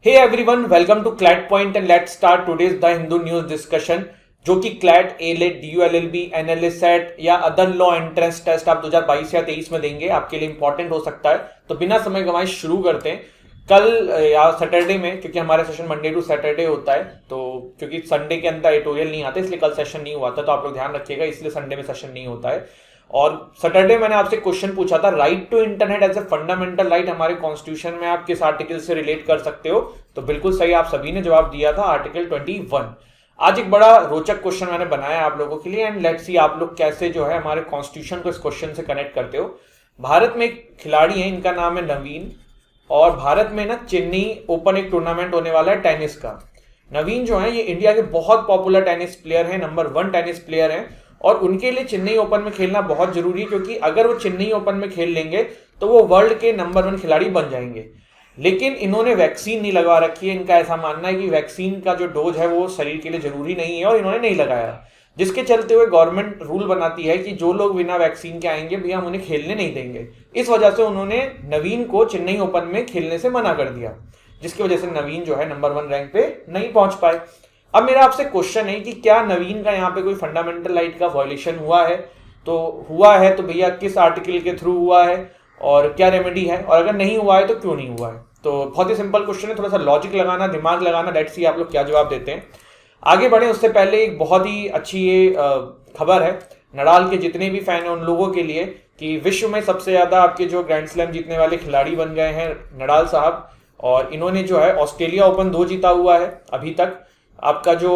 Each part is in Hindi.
Hey everyone, welcome to CLAT point and let's start today's the Hindu news discussion. जो कि क्लैट, एलेट, DULLB, NLSET या अदर लॉ एंट्रेंस टेस्ट आप 2022 या 23 में देंगे, आपके लिए इंपॉर्टेंट हो सकता है। तो बिना समय गंवाए शुरू करते हैं। कल या सैटरडे में, क्योंकि हमारा सेशन मंडे टू सैटरडे होता है, तो क्योंकि संडे के अंदर एडिटोरियल नहीं आता इसलिए कल सेशन नहीं हुआ था, तो आप लोग ध्यान रखिएगा, इसलिए संडे में सेशन नहीं होता है। और सैटरडे मैंने आपसे क्वेश्चन पूछा था, right to internet as a fundamental right हमारे कॉन्स्टिट्यूशन में आप किस आर्टिकल से रिलेट कर सकते हो? तो बिल्कुल सही आप सभी ने जवाब दिया था, आर्टिकल 21। आज एक बड़ा रोचक क्वेश्चन मैंने बनाया आप लोगों के लिए एंड लेट्स सी आप लोग कैसे जो है हमारे कॉन्स्टिट्यूशन को इस क्वेश्चन से कनेक्ट करते हो। भारत में एक खिलाड़ी है, इनका नाम है नवीन, और भारत में ना चेन्नई ओपन एक टूर्नामेंट होने वाला है टेनिस का। नवीन जो है ये इंडिया के बहुत पॉपुलर टेनिस प्लेयर है, नंबर 1 टेनिस प्लेयर है, और उनके लिए चेन्नई ओपन में खेलना बहुत जरूरी है, क्योंकि अगर वो चेन्नई ओपन में खेल लेंगे तो वो वर्ल्ड के नंबर 1 खिलाड़ी बन जाएंगे। लेकिन इन्होंने वैक्सीन नहीं लगवा रखी है। इनका ऐसा मानना है कि वैक्सीन का जो डोज है वो शरीर के लिए जरूरी नहीं है, और इन्होंने नहीं लगाया, जिसके चलते हुए गवर्नमेंट रूल बनाती है कि जो लोग बिना वैक्सीन के आएंगे भैया हम उन्हें खेलने नहीं देंगे। इस वजह से उन्होंने नवीन को चेन्नई ओपन में खेलने से मना कर दिया, जिसकी वजह से नवीन जो है नंबर 1 रैंक पे नहीं पहुंच पाए। अब मेरा आपसे क्वेश्चन है कि क्या नवीन का यहाँ पे कोई फंडामेंटल राइट का वायलेशन हुआ है? तो हुआ है तो भैया किस आर्टिकल के थ्रू हुआ है और क्या रेमेडी है, और अगर नहीं हुआ है तो क्यों नहीं हुआ है? तो बहुत ही सिंपल क्वेश्चन है, थोड़ा सा लॉजिक लगाना, दिमाग लगाना, लेट्स सी आप लोग क्या जवाब देते हैं। आगे बढ़े उससे पहले एक बहुत ही अच्छी ये खबर है नडाल के जितने भी फैन हैं उन लोगों के लिए, कि विश्व में सबसे ज्यादा आपके जो ग्रैंड स्लैम जीतने वाले खिलाड़ी बन गए हैं नडाल साहब, और इन्होंने जो है ऑस्ट्रेलिया ओपन 2 जीता हुआ है अभी तक। आपका जो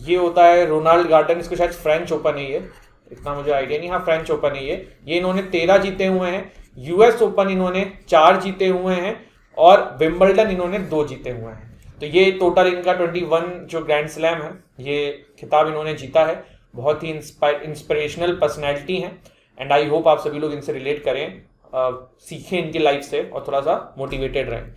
ये होता है रोनाल्ड गार्डन, इसको शायद फ्रेंच ओपन है, ये इतना मुझे आइडिया नहीं, हाँ फ्रेंच ओपन है ये इन्होंने 13 जीते हुए हैं। US ओपन इन्होंने 4 जीते हुए हैं, और विंबलडन इन्होंने 2 जीते हुए हैं। तो ये टोटल इनका 21 जो ग्रैंड स्लैम है, ये खिताब इन्होंने जीता है। बहुत ही इंस्पिरेशनल पर्सनैलिटी है, एंड आई होप आप सभी लोग इनसे रिलेट करें, सीखें इनकी लाइफ से और थोड़ा सा मोटिवेटेड रहें।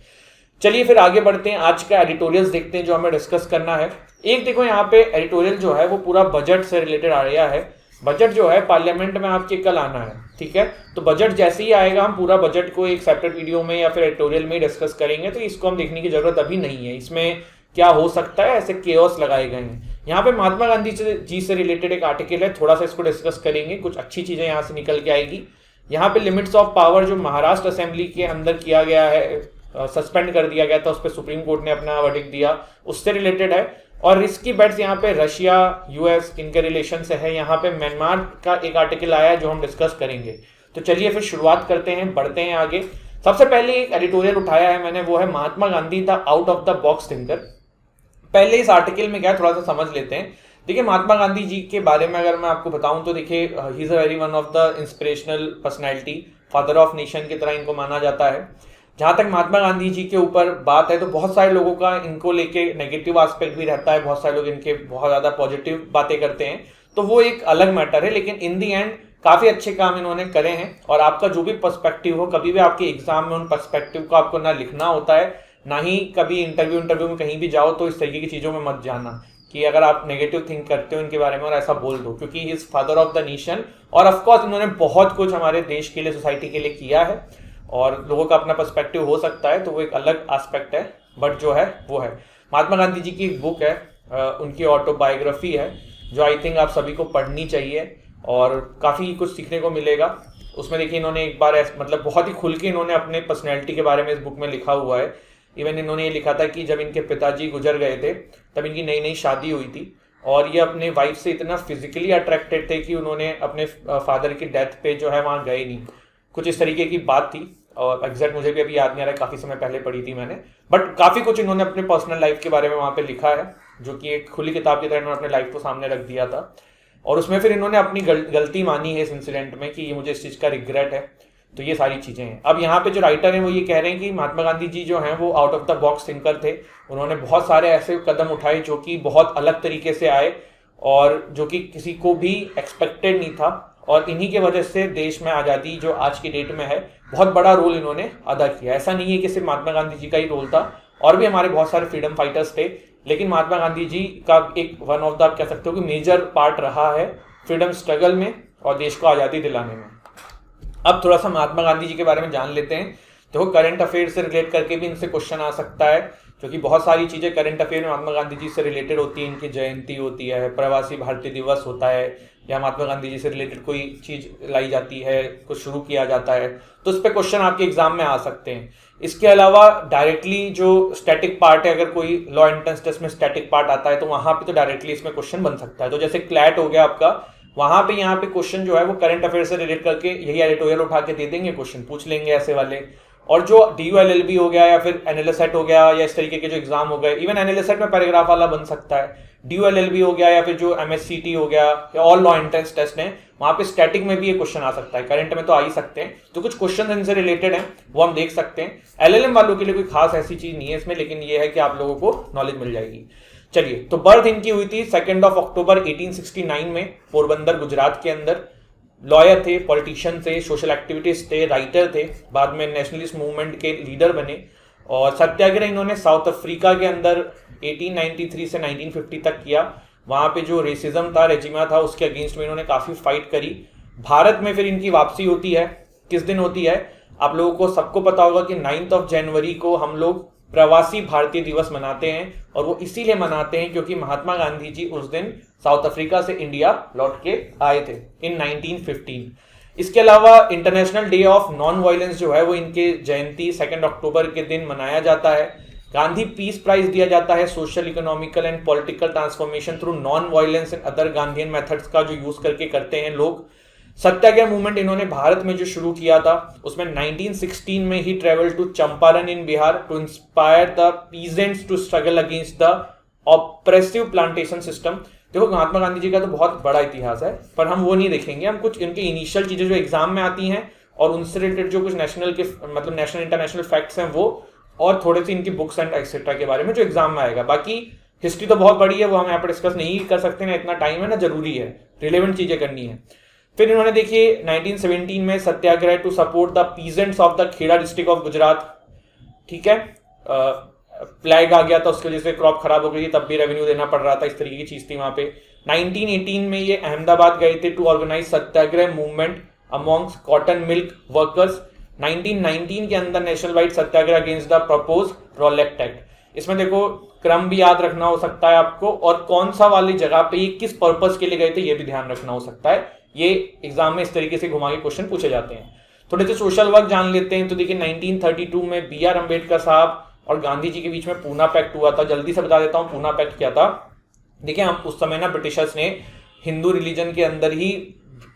चलिए फिर आगे बढ़ते हैं, आज का एडिटोरियल्स देखते हैं जो हमें डिस्कस करना है। एक देखो यहाँ पे एडिटोरियल जो है वो पूरा बजट से रिलेटेड आ रहा है। बजट जो है पार्लियामेंट में आपके कल आना है, ठीक है? तो बजट जैसे ही आएगा हम पूरा बजट को एक सेपरेट वीडियो में या फिर एडिटोरियल में डिस्कस करेंगे, तो इसको हम देखने की जरूरत अभी नहीं है। इसमें क्या हो सकता है, ऐसे केओस लगाए गए हैं। यहाँ पे महात्मा गांधी जी से रिलेटेड एक आर्टिकल है, थोड़ा सा इसको डिस्कस करेंगे, कुछ अच्छी चीजें यहाँ से निकल के आएगी। यहाँ पे लिमिट्स ऑफ पावर जो महाराष्ट्र असेंबली के अंदर किया गया है, सस्पेंड कर दिया गया था, उस पर सुप्रीम कोर्ट ने अपना वर्डिक्ट दिया, उससे रिलेटेड है। और रिस्की बेट्स यहाँ पे रशिया, US इनके रिलेशन से है। यहाँ पे म्यांमार का एक आर्टिकल आया है जो हम डिस्कस करेंगे। तो चलिए फिर शुरुआत करते हैं, बढ़ते हैं आगे। सबसे पहले एक एडिटोरियल उठाया है मैंने, वो है Mahatma Gandhi the out of the box thinker. पहले इस आर्टिकल में क्या है थोड़ा सा समझ लेते हैं। देखिए महात्मा गांधी जी के बारे में अगर मैं आपको बताऊं तो देखिए, he is a very one of the inspirational personality, father of nation की तरह इनको माना जाता है। जहां तक महात्मा गांधी जी के ऊपर बात है तो बहुत सारे लोगों का इनको लेके नेगेटिव एस्पेक्ट भी रहता है, बहुत सारे लोग इनके बहुत ज्यादा पॉजिटिव बातें करते हैं, तो वो एक अलग मैटर है। लेकिन इन दी एंड काफी अच्छे काम इन्होंने करे हैं, और आपका जो भी पर्सपेक्टिव हो, कभी भी आपके एग्जाम में उन पर्सपेक्टिव को आपको ना लिखना होता है, ना ही कभी इंटरव्यू में कहीं भी जाओ तो इस तरीके की चीजों में मत जाना कि अगर आप नेगेटिव थिंक करते हो इनके बारे में और ऐसा बोल दो, क्योंकि he is father of the nation, और ऑफकोर्स इन्होंने बहुत कुछ हमारे देश के लिए, सोसाइटी के लिए किया है, और लोगों का अपना पर्सपेक्टिव हो सकता है, तो वो एक अलग एस्पेक्ट है। बट जो है वो है, महात्मा गांधी जी की एक बुक है, उनकी ऑटोबायोग्राफी है, जो आई थिंक आप सभी को पढ़नी चाहिए और काफ़ी कुछ सीखने को मिलेगा। उसमें देखिए इन्होंने एक बार मतलब बहुत ही खुल के इन्होंने अपने पर्सनैलिटी के बारे में इस बुक में लिखा हुआ है। इवन इन्होंने ये लिखा था कि जब इनके पिताजी गुजर गए थे तब इनकी नई नई शादी हुई थी, और ये अपने वाइफ से इतना फिजिकली अट्रैक्टेड थे कि उन्होंने अपने फादर की डेथ पे जो है वहाँ गए नहीं, कुछ इस तरीके की बात थी। और एग्जैक्ट मुझे भी अभी याद नहीं आ रहा है, काफ़ी समय पहले पढ़ी थी मैंने, बट काफ़ी कुछ इन्होंने अपने पर्सनल लाइफ के बारे में वहाँ पे लिखा है, जो कि एक खुली किताब की तरह इन्होंने अपने लाइफ को सामने रख दिया था। और उसमें फिर इन्होंने अपनी गलती मानी है इस इंसिडेंट में कि ये मुझे इस चीज़ का रिग्रेट है। तो ये सारी चीज़ें हैं। अब यहाँ पे जो राइटर हैं वो ये कह रहे हैं कि महात्मा गांधी जी जो हैं वो out of the box thinker थे। उन्होंने बहुत सारे ऐसे कदम उठाए जो कि बहुत अलग तरीके से आए और जो कि किसी को भी एक्सपेक्टेड नहीं था, और इन्हीं के वजह से देश में आज़ादी जो आज की डेट में है, बहुत बड़ा रोल इन्होंने अदा किया। ऐसा नहीं है कि सिर्फ महात्मा गांधी जी का ही रोल था, और भी हमारे बहुत सारे फ्रीडम फाइटर्स थे, लेकिन महात्मा गांधी जी का एक वन ऑफ द आप कह सकते हो कि मेजर पार्ट रहा है फ्रीडम स्ट्रगल में और देश को आज़ादी दिलाने में। अब थोड़ा सा महात्मा गांधी जी के बारे में जान लेते हैं। देखो करंट अफेयर से रिलेट करके भी इनसे क्वेश्चन आ सकता है जो कि बहुत सारी चीज़ें करंट अफेयर में महात्मा गांधी जी से रिलेटेड होती है। इनकी जयंती होती है, प्रवासी भारतीय दिवस होता है, या महात्मा गांधी जी से रिलेटेड कोई चीज़ लाई जाती है, कुछ शुरू किया जाता है, तो उस पर क्वेश्चन आपके एग्जाम में आ सकते हैं। इसके अलावा डायरेक्टली जो स्टैटिक पार्ट है, अगर कोई लॉ एंट्रेंस टेस्ट में स्टैटिक पार्ट आता है तो वहां पे तो डायरेक्टली इसमें क्वेश्चन बन सकता है। तो जैसे क्लैट हो गया आपका, वहां पे यहाँ पे क्वेश्चन जो है वो करंट अफेयर से रिलेट करके यही एडिटोरियल उठा के दे देंगे, क्वेश्चन पूछ लेंगे ऐसे वाले। और जो DULLB हो गया या फिर एनएलएसएट हो गया या इस तरीके के जो एग्जाम हो गए, इवन एनएलएसएट में पैराग्राफ वाला बन सकता है, DULLB हो गया या फिर जो MSCT हो गया या ऑल लॉ एंट्रेंस टेस्ट है, वहां पे स्टैटिक में भी ये क्वेश्चन आ सकता है, करंट में तो आ ही सकते हैं। तो कुछ क्वेश्चन इनसे रिलेटेड हैं वो हम देख सकते हैं। LLM वालों के लिए कोई खास ऐसी चीज नहीं है इसमें, लेकिन ये है कि आप लोगों को नॉलेज मिल जाएगी। चलिए, तो बर्थ इनकी हुई थी 2 अक्टूबर 1869 में पोरबंदर गुजरात के अंदर। लॉयर थे, पॉलिटिशियन थे, सोशल एक्टिविटीज थे, राइटर थे, बाद में नेशनलिस्ट मूवमेंट के लीडर बने। और सत्याग्रह इन्होंने साउथ अफ्रीका के अंदर 1893 से 1950 तक किया। वहां पे जो रेसिज्म था, रेजिमा था, उसके अगेंस्ट में इन्होंने काफी फाइट करी। भारत में फिर इनकी वापसी होती है। किस दिन होती है आप लोगों को सबको पता होगा कि 9 जनवरी को हम लोग प्रवासी भारतीय दिवस मनाते हैं। और वो इसीलिए मनाते हैं क्योंकि महात्मा गांधी जी उस दिन साउथ अफ्रीका से इंडिया लौट के आए थे इन 1915। इसके अलावा international day of non violence जो है वो इनके जयंती 2 अक्टूबर के दिन मनाया जाता है। गांधी पीस प्राइज दिया जाता है social, economical and political transformation through non violence and other Gandhian methods का जो यूज करके करते हैं लोग। सत्याग्रह मूवमेंट इन्होंने भारत में जो शुरू किया था उसमें 1916 में ही travel to Champaran in Bihar to inspire the peasants to struggle against the oppressive plantation system. देखो, महात्मा गांधी जी का तो बहुत बड़ा इतिहास है, पर हम वो नहीं देखेंगे। हम कुछ इनकी इनिशियल चीजें जो एग्जाम में आती हैं और उनसे रिलेटेड जो कुछ नेशनल के मतलब नेशनल इंटरनेशनल फैक्ट्स हैं वो, और थोड़े से इनकी बुक्स एंड एक्सेट्रा के बारे में जो एग्जाम में आएगा। बाकी हिस्ट्री तो बहुत बड़ी है, वो हम यहाँ पर डिस्कस नहीं कर सकते ना, इतना टाइम है ना, जरूरी है, रिलेवेंट चीजें करनी है। फिर इन्होंने देखिए 1917 में satyagraha to support the peasants of the Kheda district of Gujarat. ठीक है, प्लेग आ गया था, उसकी वजह से क्रॉप खराब हो गई, तब भी रेवेन्यू देना पड़ रहा था, इस तरीके की चीज थी वहां पे। 1918 में ये अहमदाबाद गए थे to organise satyagraha movement amongst cotton milk workers. 1919 के अंदर national wide satyagraha against the propose Rowlatt act. इसमें देखो क्रम भी याद रखना हो सकता है आपको, और कौन सा वाली जगह पे ये किस पर्पस के लिए गए थे ये भी ध्यान रखना हो सकता है। ये एग्जाम में इस तरीके से घुमा के क्वेश्चन पूछे जाते हैं। थोड़े से सोशल वर्क जान लेते हैं। तो देखिए 1932 में BR अम्बेडकर साहब और गांधी जी के बीच में पूना पैक्ट हुआ था। जल्दी से बता देता हूं पूना पैक्ट क्या था। देखिए, हम उस समय ना ब्रिटिशर्स ने हिंदू रिलीजन के अंदर ही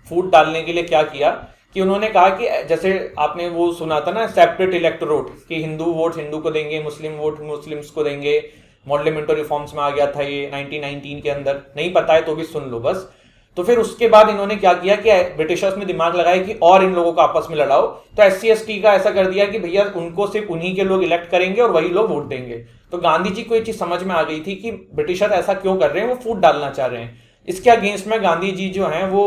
फूट डालने के लिए क्या किया कि उन्होंने कहा कि जैसे आपने वो सुना था ना, सेपरेट इलेक्टोरेट, कि हिंदू वोट हिंदू को देंगे, मुस्लिम वोट मुस्लिम्स को देंगे। मॉडलेमेंटो रिफॉर्म्स में आ गया था ये 1919 के अंदर, नहीं पता है तो भी सुन लो बस। तो फिर उसके बाद इन्होंने क्या किया कि ब्रिटिशर्स ने दिमाग लगाया कि और इन लोगों को आपस में लड़ाओ, तो SC ST का ऐसा कर दिया कि भैया उनको सिर्फ उन्हीं के लोग इलेक्ट करेंगे और वही लोग वोट देंगे। तो गांधी जी को ये चीज समझ में आ गई थी कि ब्रिटिशर ऐसा क्यों कर रहे हैं, वो फूट डालना चाह रहे हैं। इसके अगेंस्ट में गांधी जी जो है वो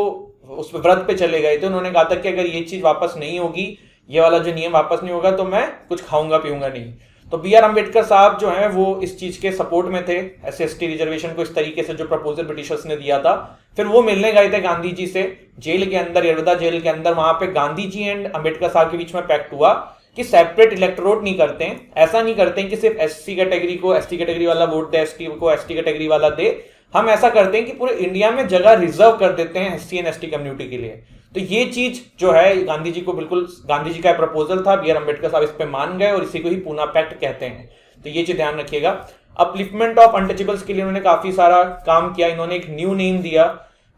उस व्रत पे चले गए थे। उन्होंने कहा था कि अगर ये चीज वापस नहीं होगी, ये वाला जो नियम वापस नहीं होगा, तो मैं कुछ खाऊंगा पीऊंगा नहीं। तो BR अम्बेडकर साहब जो हैं वो इस चीज के सपोर्ट में थे, SC ST रिजर्वेशन को इस तरीके से जो प्रपोजल ब्रिटिशर्स ने दिया था। फिर वो मिलने गए थे गांधी जी से जेल के अंदर, यरवदा जेल के अंदर। वहां पे गांधी जी एंड अम्बेडकर साहब के बीच में पैक्ट हुआ कि सेपरेट इलेक्टोरेट नहीं करते हैं, ऐसा नहीं करते हैं कि सिर्फ SC कैटेगरी को ST कैटेगरी वाला वोट दे, ST को ST कैटेगरी वाला दे। हम ऐसा करते हैं कि पूरे इंडिया में जगह रिजर्व कर देते हैं SC एंड ST कम्युनिटी के लिए। तो ये चीज जो है गांधी जी को बिल्कुल, गांधी जी का प्रपोजल था, BR अम्बेडकर साहब इस पे मान गए और इसी को ही पूना पैक्ट कहते हैं। तो ये चीज ध्यान रखिएगा। अपलिफ्टमेंट ऑफ अनटचेबल्स के लिए उन्होंने काफी सारा काम किया। इन्होंने एक न्यू नेम दिया,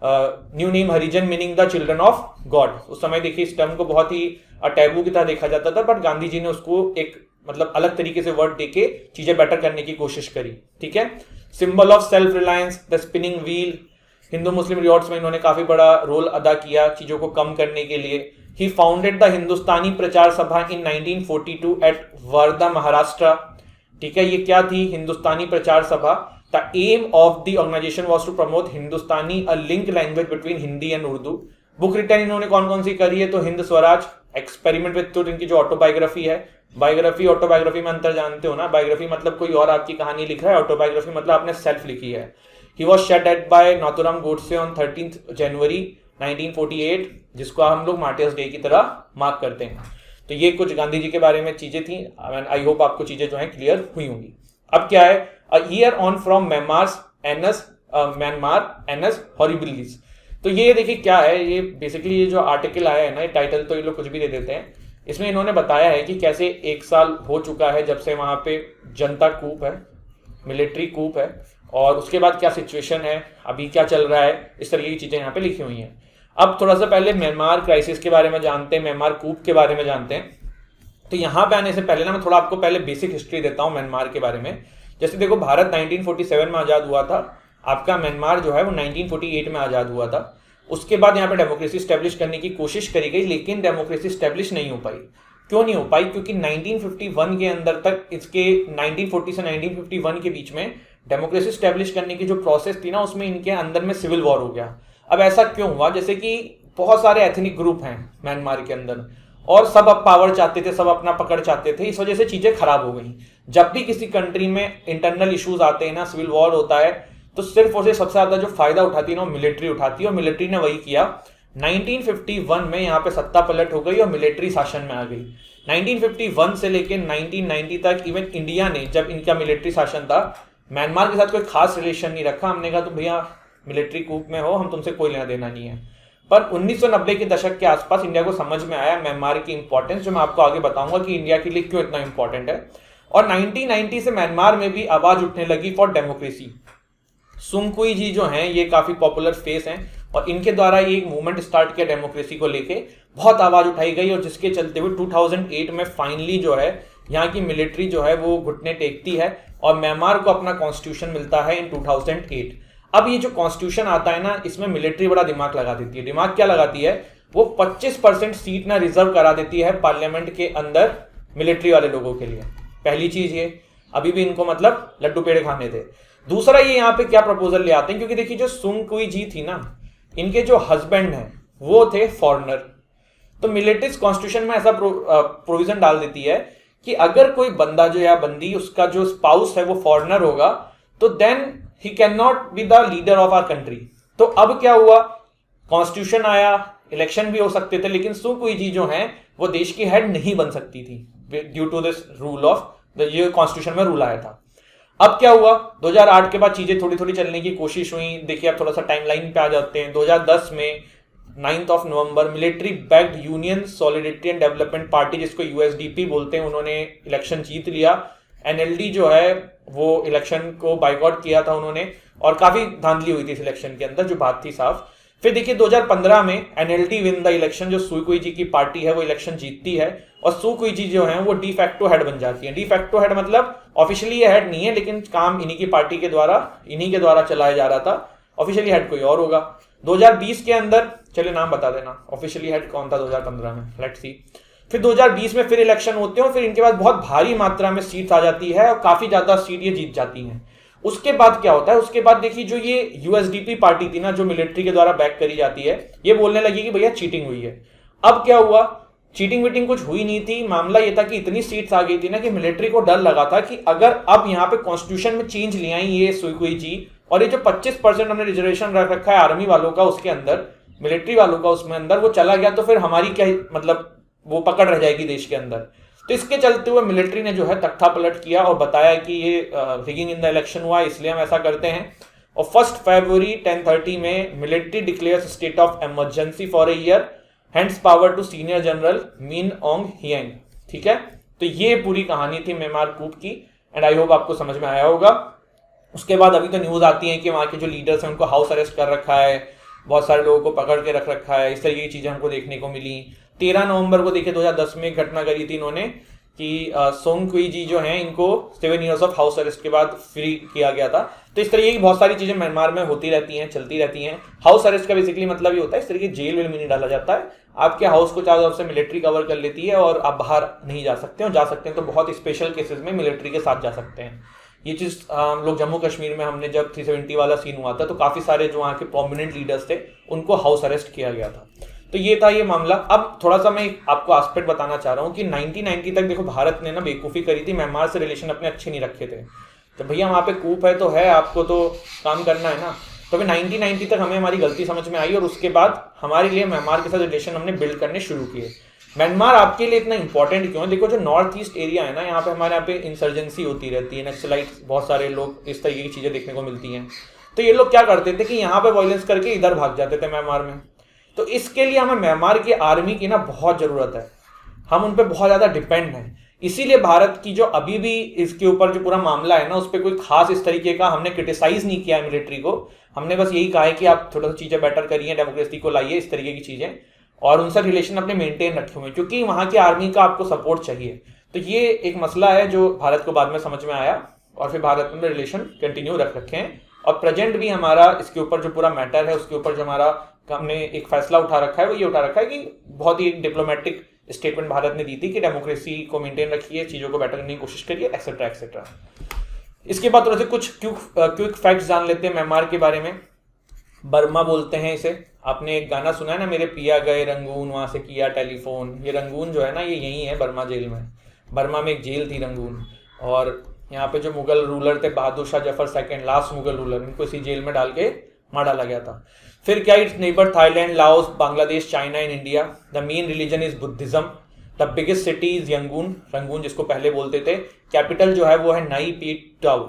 new name Harijan, meaning the children of God. उस समय देखिए इस टर्म को बहुत ही टैबू की तरह देखा जाता था, बट गांधी जी ने उसको एक मतलब अलग तरीके से वर्ड देके चीजें बेटर करने की कोशिश करी। ठीक है, symbol of self reliance, the spinning wheel. Hindu Muslim rewards में इन्होंने काफी बड़ा रोल अदा किया चीजों को कम करने के लिए। ही फाउंडेड द हिंदुस्तानी प्रचार सभा इन 1942 एट वर्धा, महाराष्ट्र। ठीक है, ये क्या थी Hindustani Prachar Sabha? The aim of the organisation was to promote Hindustani, a link language between Hindi and Urdu. Book written इन्होंने कौन कौन सी करी है? तो Hind Swaraj, experiment with truth, इनकी जो ऑटोबायोग्राफी है। बायोग्राफी ऑटोबायोग्राफी में अंतर जानते हो ना, बायोग्राफी मतलब कोई और आपकी कहानी लिख रहा है, ऑटोबायोग्राफी मतलब आपने सेल्फ लिखी है। He was shot dead by Nathuram Godse on 13 जनवरी 1948, जिसको हम लोग मार्टियर्स डे की तरह मार्क करते हैं। तो ये कुछ गांधी जी के बारे में चीजें थी। आई होप आपको चीजें जो है क्लियर हुई होंगी। अब क्या है, a year on from Myanmar एनस हॉरिबिलिटीज। तो ये देखिए क्या है, ये बेसिकली ये जो आर्टिकल आया है ना, ये टाइटल तो ये लोग कुछ भी दे देते हैं। इसमें इन्होंने बताया है कि कैसे 1 साल हो चुका है जब से वहां पे जनता कूप है, मिलिट्री कूप है, और उसके बाद क्या सिचुएशन है, अभी क्या चल रहा है, इस तरीके की चीजें यहाँ पे लिखी हुई हैं। अब थोड़ा सा पहले म्यांमार क्राइसिस के बारे में जानते हैं, म्यांमार कूप के बारे में जानते हैं। तो यहाँ पे आने से पहले ना मैं थोड़ा आपको पहले बेसिक हिस्ट्री देता हूँ म्यांमार के बारे में। जैसे देखो, भारत 1947 में आज़ाद हुआ था, आपका म्यांमार जो है वो 1948 में आज़ाद हुआ था। उसके बाद यहाँ पे डेमोक्रेसी स्टैब्लिश करने की कोशिश करी गई, लेकिन डेमोक्रेसी स्टैब्लिश नहीं हो पाई। क्यों नहीं हो पाई? क्योंकि 1951 के अंदर तक, इसके 1940 से 1951 के बीच में डेमोक्रेसी स्टैब्लिश करने की जो प्रोसेस थी ना, उसमें इनके अंदर में सिविल वॉर हो गया। अब ऐसा क्यों हुआ? जैसे कि बहुत सारे एथनिक ग्रुप हैं म्यांमार के अंदर, और सब अब पावर चाहते थे, सब अपना पकड़ चाहते थे, इस वजह से चीजें खराब हो गई। जब भी किसी कंट्री में इंटरनल इश्यूज आते हैं ना, सिविल वॉर होता है, तो सिर्फ और सिर्फ सबसे ज्यादा जो फायदा उठाती है ना, वो मिलिट्री उठाती है, और मिलिट्री ने वही किया। 1951 में यहाँ पे सत्ता पलट हो गई और मिलिट्री शासन में आ गई। 1951 से लेकर 1990 तक इवन इंडिया ने, जब इनका मिलिट्री शासन था, म्यांमार के साथ कोई खास रिलेशन नहीं रखा। हमने कहा तो भैया मिलिट्री कूप में हो, हम तुमसे कोई लेना देना नहीं है। पर 1990 के दशक के आसपास इंडिया को समझ में आया म्यांमार की इंपॉर्टेंस, जो मैं आपको आगे बताऊंगा कि इंडिया के लिए क्यों इतना इंपॉर्टेंट है। और 1990 से म्यांमार में भी आवाज उठने लगी फॉर डेमोक्रेसी। सुंगकुई जी जो हैं, ये काफी पॉपुलर फेस हैं, और इनके द्वारा ये एक मूवमेंट स्टार्ट किया डेमोक्रेसी को लेके, बहुत आवाज उठाई गई, और जिसके चलते हुए 2008 में फाइनली जो है यहाँ की मिलिट्री जो है वो घुटने टेकती है, और म्यांमार को अपना कॉन्स्टिट्यूशन मिलता है इन 2008। अब ये जो कॉन्स्टिट्यूशन आता है ना, इसमें मिलिट्री बड़ा दिमाग लगा देती है। दिमाग क्या लगाती है? वो 25% सीट ना रिजर्व करा देती है पार्लियामेंट के अंदर मिलिट्री वाले लोगों के लिए। पहली चीज ये, अभी भी इनको मतलब लड्डू पेड़े खाने थे। दूसरा, ये यहाँ पे क्या प्रपोजल ले आते हैं, क्योंकि देखिए जो सुंगकुई जी थी ना, इनके जो हस्बैंड हैं वो थे फॉरेनर। तो मिलिट्री कॉन्स्टिट्यूशन में ऐसा प्रोविजन डाल देती है कि अगर कोई बंदा जो या बंदी, उसका जो स्पाउस है वो फॉरेनर होगा, तो then he can not be the leader of our country. तो अब क्या हुआ, कॉन्स्टिट्यूशन आया, इलेक्शन भी हो सकते थे, लेकिन सुंगकुई जी जो हैं वो देश की हेड नहीं बन सकती थी due to this rule of ये कॉन्स्टिट्यूशन में रूल आया था। अब क्या हुआ, 2008 के बाद चीजें थोड़ी थोड़ी चलने की कोशिश हुई। देखिए अब थोड़ा सा टाइमलाइन पे आ जाते हैं। 2010 में 9 नवंबर military backed union solidarity and development party, जिसको यूएसडीपी बोलते हैं, उन्होंने इलेक्शन जीत लिया। एनएलडी जो है वो इलेक्शन को बाइकआउट किया था उन्होंने, और काफी धांधली हुई थी इस इलेक्शन के अंदर, जो बात थी साफ। फिर देखिए 2015 में एनएलडी विन द इलेक्शन, जो सुकुई जी की पार्टी है वो इलेक्शन जीतती है, और सुकुई जी जो है वो डी फैक्टो हेड बन जाती है। डी फैक्टो हेड मतलब ऑफिशियली ये हेड नहीं है, लेकिन काम इन्हीं की पार्टी के द्वारा, इन्हीं के द्वारा चलाया जा रहा था। ऑफिशियली हेड कोई और होगा। 2020 के अंदर, चलिए नाम बता देना, ऑफिशियली हेड कौन था 2015 में, लेट्स सी। फिर 2020 में फिर इलेक्शन होते हैं, और फिर इनके पास बहुत भारी मात्रा में सीट आ जाती है, और काफी ज्यादा सीट ये जीत जाती हैं। उसके बाद क्या होता है, उसके बाद देखिए जो ये यूएसडीपी पार्टी थी ना, जो मिलिट्री के द्वारा बैक करी जाती है, ये बोलने लगी कि भैया चीटिंग हुई है। अब क्या हुआ, चीटिंग वीटिंग कुछ हुई नहीं थी। मामला ये था कि इतनी सीट्स आ गई थी ना कि मिलिट्री को डर लगा था कि अगर अब यहाँ पे कॉन्स्टिट्यूशन में चेंज ले आई ये सुकुई जी, और ये जो 25% हमने रिजर्वेशन रख रखा है आर्मी वालों का उसके अंदर, मिलिट्री वालों का उसमें अंदर, वो चला गया, तो फिर हमारी क्या मतलब वो पकड़ रह जाएगी देश के अंदर। तो इसके चलते हुए मिलिट्री ने जो है तख्ता पलट किया और बताया कि ये रिगिंग इन द इलेक्शन हुआ, इसलिए हम ऐसा करते हैं। और 1 फरवरी 10:30 में military declares state of emergency for a year, hands power to senior general Min Aung हियंग। ठीक है, तो ये पूरी कहानी थी म्यांमार कूप की, एंड आई होप आपको समझ में आया होगा। उसके बाद अभी तो न्यूज आती है कि वहाँ के जो लीडर्स हैं उनको हाउस अरेस्ट कर रखा है, बहुत सारे लोगों को पकड़ के रख रखा है, इस तरीके की चीजें हमको देखने को मिली। 13 नवंबर को देखिए 2010 में एक घटना करी थी इन्होंने कि सोंगकुई जी जो हैं इनको 7 इयर्स ऑफ हाउस अरेस्ट के बाद फ्री किया गया था। तो इस तरीके की बहुत सारी चीजें म्यांमार में होती रहती हैं, चलती रहती हैं। हाउस अरेस्ट का बेसिकली मतलब ये होता है, इस तरीके जेल वेल में नहीं डाला जाता है, आपके हाउस को चारों तरफ से मिलिट्री कवर कर लेती है और आप बाहर नहीं जा सकते, और जा सकते हैं तो बहुत स्पेशल केसेस में मिलिट्री के साथ जा सकते हैं। ये चीज हम लोग जम्मू कश्मीर में, हमने जब 370 वाला सीन हुआ था, तो काफी सारे जो वहाँ के प्रोमिनेंट लीडर्स थे उनको हाउस अरेस्ट किया गया था। तो ये था ये मामला। अब थोड़ा सा मैं आपको एस्पेक्ट बताना चाह रहा हूँ कि 1990 तक देखो भारत ने ना बेवकूफ़ी करी थी, म्यांमार से रिलेशन अपने अच्छे नहीं रखे थे। तो भैया वहाँ पे कूप है तो है, आपको तो काम करना है ना। तो अभी 1990 तक हमें हमारी गलती समझ में आई, और उसके बाद हमारे लिए म्यांमार के साथ रिलेशन हमने बिल्ड करने शुरू किए। म्यांमार आपके लिए इतना इंपॉर्टेंट क्यों है? देखो, जो नॉर्थ ईस्ट एरिया है ना, यहाँ पे हमारे यहाँ पे इंसर्जेंसी होती रहती है, नक्सलाइट, बहुत सारे लोग, इस तरीके की चीजें देखने को मिलती हैं। तो ये लोग क्या करते थे कि यहाँ पे वायलेंस करके इधर भाग जाते थे म्यांमार में। तो इसके लिए हमें म्यांमार की आर्मी की ना बहुत जरूरत है, हम उन पर बहुत ज्यादा डिपेंड हैं। इसीलिए भारत की जो अभी भी इसके ऊपर जो पूरा मामला है ना, उस पर कोई खास इस तरीके का हमने क्रिटिसाइज नहीं किया है मिलिट्री को। हमने बस यही कहा है कि आप थोड़ा सा चीजें बेटर करिए, डेमोक्रेसी को लाइए, इस तरीके की चीजें, और उनसे रिलेशन अपने मेंटेन रखे हुए, क्योंकि वहां की आर्मी का आपको सपोर्ट चाहिए। तो ये एक मसला है जो भारत को बाद में समझ में आया, और फिर भारत में रिलेशन कंटिन्यू रख रखे हैं। और प्रेजेंट भी हमारा इसके ऊपर जो पूरा मैटर है, उसके ऊपर जो हमारा हमने एक फैसला उठा रखा है, वो ये उठा रखा है कि बहुत ही डिप्लोमेटिक स्टेटमेंट भारत ने दी थी कि डेमोक्रेसी को मेंटेन रखिए, चीजों को बेटर करने की कोशिश करिए, एक्सेट्रा एक्सेट्रा। इसके बाद थोड़ा से कुछ क्विक फैक्ट्स जान लेते हैं म्यांमार के बारे में। बर्मा बोलते हैं इसे। आपने एक गाना सुना है ना, मेरे पिया गए रंगून, वहां से किया टेलीफोन। ये रंगून जो है ना, ये यही है बर्मा जेल में। बर्मा में एक जेल थी रंगून, और यहाँ पे जो मुगल रूलर थे, Bahadur Shah Zafar second, last Mughal ruler, इनको इसी जेल में डाल के मार डाला गया था। फिर क्या, it's neighbour Thailand, Laos, Bangladesh, China and India. The main religion is Buddhism. The biggest city is Yangon, Rangoon जिसको पहले बोलते थे। कैपिटल जो है वो है नाई P tau.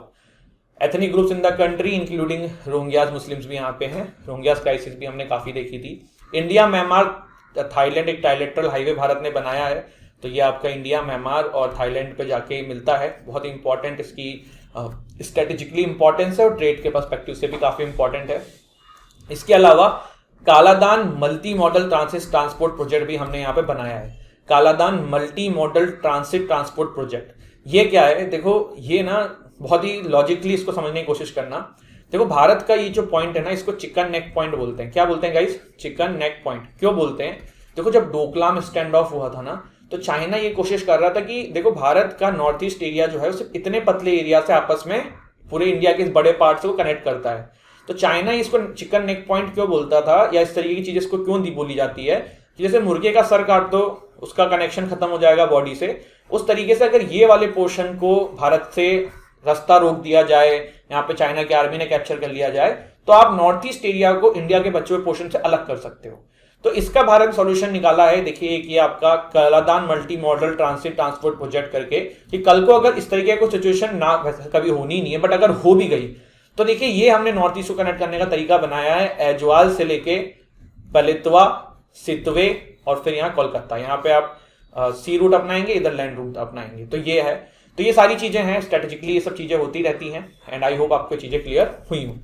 Ethnic groups in the country including Rohingyas, Muslims भी यहाँ पे हैं। रोहिंग्यास क्राइसिस भी हमने काफी देखी थी। इंडिया, म्यांमार, थाईलैंड एक ट्राइलेटरल हाईवे भारत ने बनाया है। तो ये आपका इंडिया, म्यांमार और थाईलैंड पे जाके मिलता है। बहुत इंपॉर्टेंट इसकी स्ट्रेटेजिकली इंपॉर्टेंस है, और ट्रेड के पर्सपेक्टिव से भी काफी इंपॉर्टेंट है। इसके अलावा Kaladan multi modal transport project भी हमने यहाँ पे बनाया है। Kaladan multi modal transport project, ये क्या है? देखो, ये ना बहुत ही लॉजिकली इसको समझने की कोशिश करना। देखो, भारत का ये जो पॉइंट है ना, इसको चिकन नेक पॉइंट बोलते हैं। क्या बोलते हैं गाइस? Chicken neck point. क्यों बोलते हैं? देखो, जब डोकलाम स्टैंड ऑफ हुआ था ना, तो चाइना ये कोशिश कर रहा था कि देखो, भारत का नॉर्थ ईस्ट एरिया जो है, उसे इतने पतले एरिया से आपस में पूरे इंडिया के इस बड़े पार्ट से वो कनेक्ट करता है। तो चाइना इसको चिकन नेक पॉइंट क्यों बोलता था, या इस तरीके की चीज इसको क्यों बोली जाती है कि जैसे मुर्गे का सर काट दो, उसका कनेक्शन खत्म हो जाएगा बॉडी से, उस तरीके से अगर ये वाले पोर्शन को भारत से रास्ता रोक दिया जाए, यहाँ पे चाइना की आर्मी ने कैप्चर कर लिया जाए, तो आप नॉर्थ ईस्ट एरिया को इंडिया के बचे हुए पोर्शन से अलग कर सकते हो। तो इसका भारत सॉल्यूशन निकाला है। देखिए, कि आपका Kaladan multi modal transport project करके, कि कल को अगर इस तरीके की सिचुएशन ना कभी होनी नहीं है, बट अगर हो भी गई, तो देखिए ये हमने नॉर्थ ईस्ट को कनेक्ट करने का तरीका बनाया है। एजवाल से लेके पलितवा, सितवे, और फिर यहाँ कोलकाता, यहाँ पे आप सी रूट अपनाएंगे, इधर लैंड रूट अपनाएंगे। तो ये है। तो ये सारी चीजें हैं, स्ट्रेटेजिकली ये सब चीजें होती रहती हैं, एंड आई होप आपको चीजें क्लियर हुई हूं।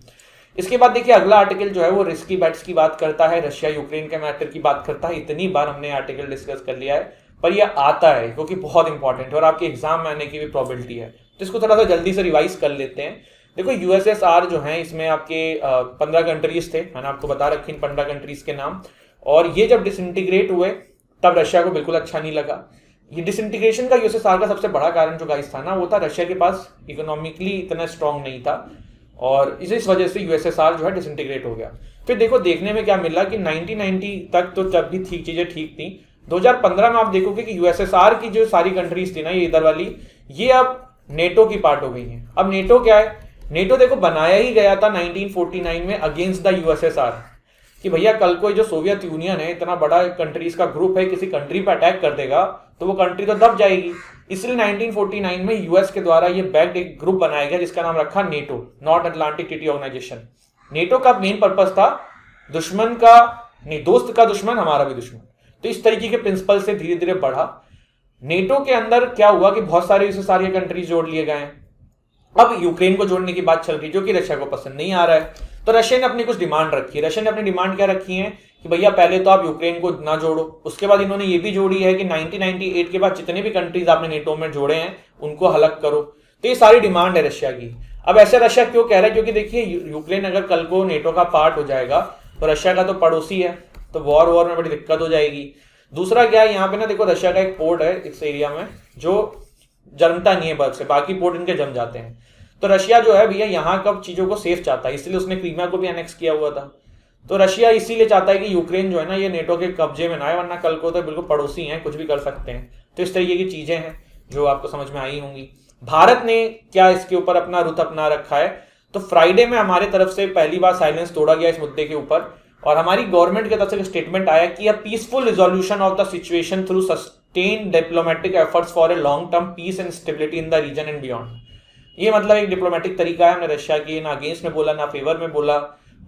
इसके बाद देखिए, अगला आर्टिकल जो है वो रिस्की बेट्स की बात करता है, रशिया यूक्रेन के मैटर की बात करता है। इतनी बार हमने आर्टिकल डिस्कस कर लिया है, पर यह आता है क्योंकि बहुत इंपॉर्टेंट है और आपके एग्जाम में आने की भी प्रोबेबिलिटी है। तो इसको थोड़ा सा जल्दी से रिवाइज कर लेते हैं। देखो, यूएसएसआर जो है, इसमें आपके 15 कंट्रीज थे, मैंने आपको बता रखी इन 15 कंट्रीज के नाम। और ये जब डिसइंटीग्रेट हुए, तब रशिया को बिल्कुल अच्छा नहीं लगा। ये डिसइंटीग्रेशन का यूएसएसआर का सबसे बड़ा कारण जो गाइस था ना, वो था रशिया के पास इकोनॉमिकली इतना स्ट्रांग नहीं था, और इस वजह से यूएसएसआर जो है डिसइंटीग्रेट हो गया। फिर देखो, देखने में क्या मिला कि 1990 तक तो जब भी ठीक चीजें ठीक थी, 2015 में आप देखोगे कि यूएसएसआर की जो सारी कंट्रीज थी ना, ये इधर वाली, ये अब नेटो की पार्ट हो गई हैं। अब नेटो क्या है? नेटो देखो बनाया ही गया था 1949 में अगेंस्ट द यूएसएसआर, कि भैया कल को जो सोवियत यूनियन है, इतना बड़ा कंट्रीज का ग्रुप है, किसी कंट्री पर अटैक कर देगा तो वो कंट्री तो दब जाएगी। इसलिए 1949 में यूएस के द्वारा ये बैक्ड एक ग्रुप बनाया गया जिसका नाम रखा NATO, North Atlantic Treaty Organization. NATO का मेन पर्पस था दुश्मन का नहीं, दोस्त का दुश्मन हमारा भी दुश्मन। तो इस तरीके के प्रिंसिपल से धीरे धीरे बढ़ा। नेटो के अंदर क्या हुआ कि बहुत सारे सारे कंट्रीज जोड़ लिए गए हैं। अब यूक्रेन को जोड़ने की बात चल रही, जो कि रशिया को पसंद नहीं आ रहा है। तो रशिया ने अपनी कुछ डिमांड रखी है। रशिया ने अपनी डिमांड क्या रखी है कि भैया पहले तो आप यूक्रेन को ना जोड़ो, उसके बाद इन्होंने ये भी जोड़ी है कि 1998 के बाद जितने भी कंट्रीज आपने नेटो में जोड़े हैं उनको हलक करो। तो ये सारी डिमांड है रशिया की। अब ऐसे रशिया क्यों कह रहा है? क्योंकि देखिए, यूक्रेन अगर कल को नेटो का पार्ट हो जाएगा तो रशिया का तो पड़ोसी है, तो वॉर में बड़ी दिक्कत हो जाएगी। दूसरा क्या है, यहाँ पे ना देखो, रशिया का एक पोर्ट है इस एरिया में जो जमता नहीं है बर्फ से, बाकी पोर्ट इनके जम जाते हैं। तो रशिया जो है भैया यहाँ कब चीजों को सेफ चाहता है, इसलिए उसने क्रीमिया को भी एनेक्स किया हुआ था। तो रशिया इसीलिए चाहता है कि यूक्रेन जो है ना, ये नेटो के कब्जे में ना आए, वरना कल को तो बिल्कुल पड़ोसी हैं, कुछ भी कर सकते हैं। तो इस तरीके की चीजें हैं जो आपको समझ में आई होंगी। भारत ने क्या इसके ऊपर अपना रुख अपना रखा है? तो फ्राइडे में हमारे तरफ से पहली बार साइलेंस तोड़ा गया इस मुद्दे के ऊपर, और हमारी गवर्नमेंट की तरफ से स्टेटमेंट आया कि a peaceful resolution of the situation through sustained diplomatic efforts for a long term peace and stability in the region and beyond. ये मतलब एक डिप्लोमेटिक तरीका है, हमने रशिया की ना अगेंस्ट में बोला ना फेवर में बोला,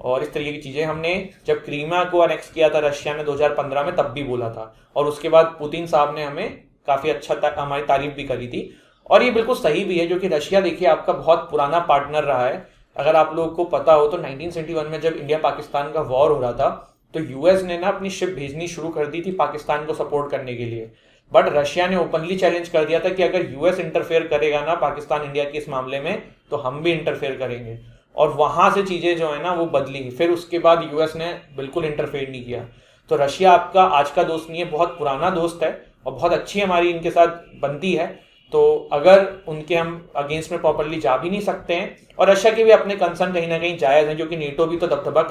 और इस तरीके की चीजें हमने जब क्रीमिया को अनेक्स किया था रशिया ने 2015 में तब भी बोला था, और उसके बाद पुतिन साहब ने हमें काफी अच्छा हमारी तारीफ भी करी थी, और ये बिल्कुल सही भी है, जो कि रशिया देखिए आपका बहुत पुराना पार्टनर रहा है। अगर आप लोगों को पता हो तो 1971 में जब इंडिया पाकिस्तान का वॉर हो रहा था तो यूएस ने ना अपनी शिप भेजनी शुरू कर दी थी पाकिस्तान को सपोर्ट करने के लिए, बट रशिया ने ओपनली चैलेंज कर दिया था कि अगर यूएस इंटरफेयर करेगा ना पाकिस्तान इंडिया के इस मामले में तो हम भी इंटरफेयर करेंगे, और वहां से चीजें जो है ना वो बदली। फिर उसके बाद यूएस ने बिल्कुल इंटरफेयर नहीं किया। तो रशिया आपका आज का दोस्त नहीं है, बहुत पुराना दोस्त है, और बहुत अच्छी हमारी इनके साथ बनती है। तो अगर उनके हम अगेंस्ट में प्रॉपरली जा भी नहीं सकते हैं, और रशिया के भी अपने कंसर्न कहीं ना कहीं जायज हैं, क्योंकि नेटो भी तो दबदबा